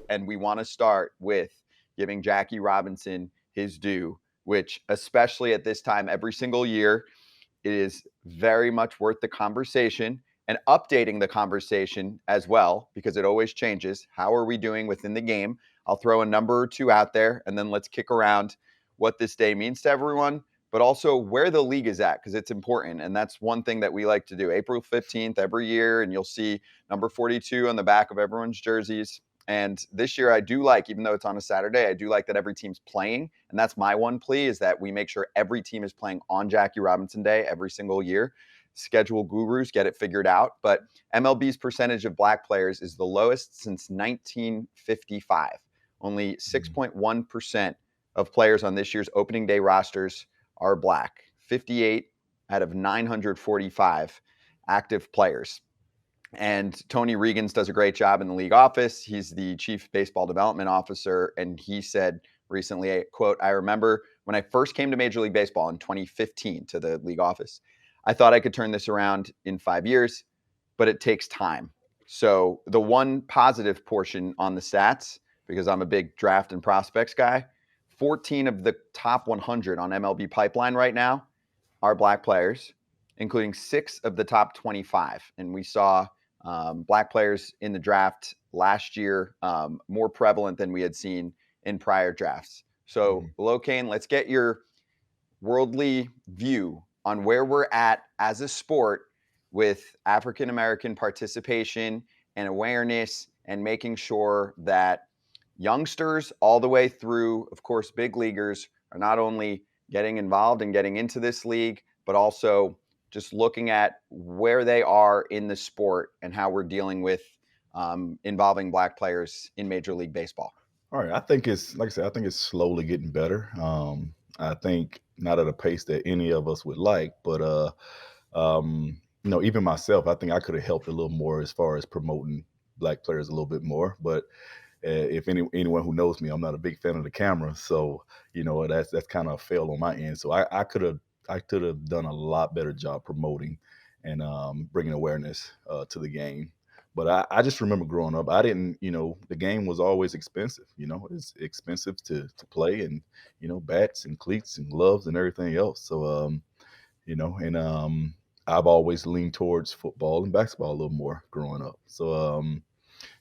and we want to start with giving Jackie Robinson his due, which, especially at this time every single year, it is very much worth the conversation and updating the conversation as well, because it always changes. How are we doing within the game? I'll throw a number or two out there, and then let's kick around what this day means to everyone, but also where the league is at, because it's important. And that's one thing that we like to do. April 15th every year, and you'll see number 42 on the back of everyone's jerseys. And this year I do like, even though it's on a Saturday, I do like that every team's playing. And that's my one plea, is that we make sure every team is playing on Jackie Robinson Day every single year. Schedule gurus get it figured out. But MLB's percentage of black players is the lowest since 1955. Only 6.1% of players on this year's opening day rosters are black. 58 out of 945 active players. And Tony Regans does a great job in the league office. He's the chief baseball development officer. And he said recently, quote, "I remember when I first came to Major League Baseball in 2015 to the league office, I thought I could turn this around in 5 years, but it takes time." So the one positive portion on the stats, because I'm a big draft and prospects guy, 14 of the top 100 on MLB Pipeline right now are black players, including 6 of the top 25. And we saw black players in the draft last year more prevalent than we had seen in prior drafts. So, LoCain, let's get your worldly view on where we're at as a sport with African-American participation and awareness, and making sure that youngsters all the way through, of course, big leaguers are not only getting involved and getting into this league, but also just looking at where they are in the sport and how we're dealing with involving black players in Major League Baseball. All right, I think it's like I said, I think it's slowly getting better. I think not at a pace that any of us would like, but even myself, I think I could have helped a little more as far as promoting black players a little bit more. But if anyone who knows me, I'm not a big fan of the camera, so that's kind of failed on my end. So I could have done a lot better job promoting and bringing awareness to the game. But I just remember growing up, I didn't, the game was always expensive. It's expensive to play, and bats and cleats and gloves and everything else. So I've always leaned towards football and basketball a little more growing up. So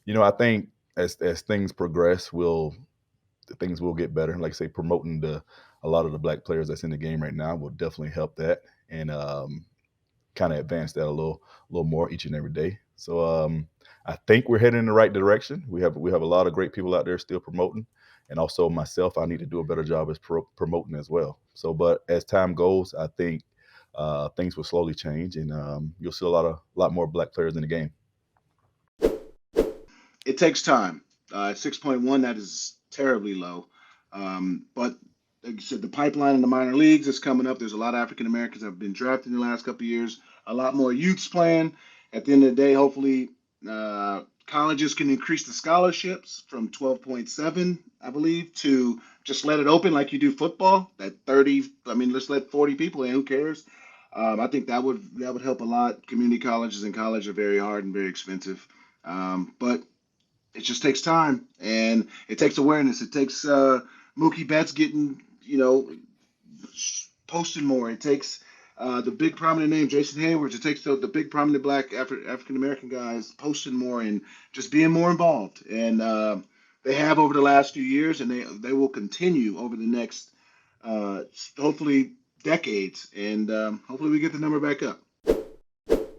I think as things progress, things will get better. Like I say, promoting a lot of the black players that's in the game right now will definitely help that, and kind of advance that a little more each and every day. So I think we're heading in the right direction. We have a lot of great people out there still promoting, and also myself, I need to do a better job as promoting as well. So, but as time goes, I think things will slowly change, and you'll see a lot more black players in the game. It takes time. 6.1, that is terribly low. But like you said, the pipeline in the minor leagues is coming up. There's a lot of African Americans that have been drafted in the last couple of years. A lot more youths playing. At the end of the day, hopefully, colleges can increase the scholarships from 12.7, I believe, to just let it open like you do football. That 30, I mean, let's let 40 people in. Who cares? I think that would help a lot. Community colleges and college are very hard and very expensive. But it just takes time, and it takes awareness. It takes Mookie Betts getting, posting more. It takes the big prominent name, Jason Hayward. It takes the big prominent black African American guys posting more and just being more involved. And they have over the last few years, and they will continue over the next, hopefully, decades. And hopefully we get the number back up.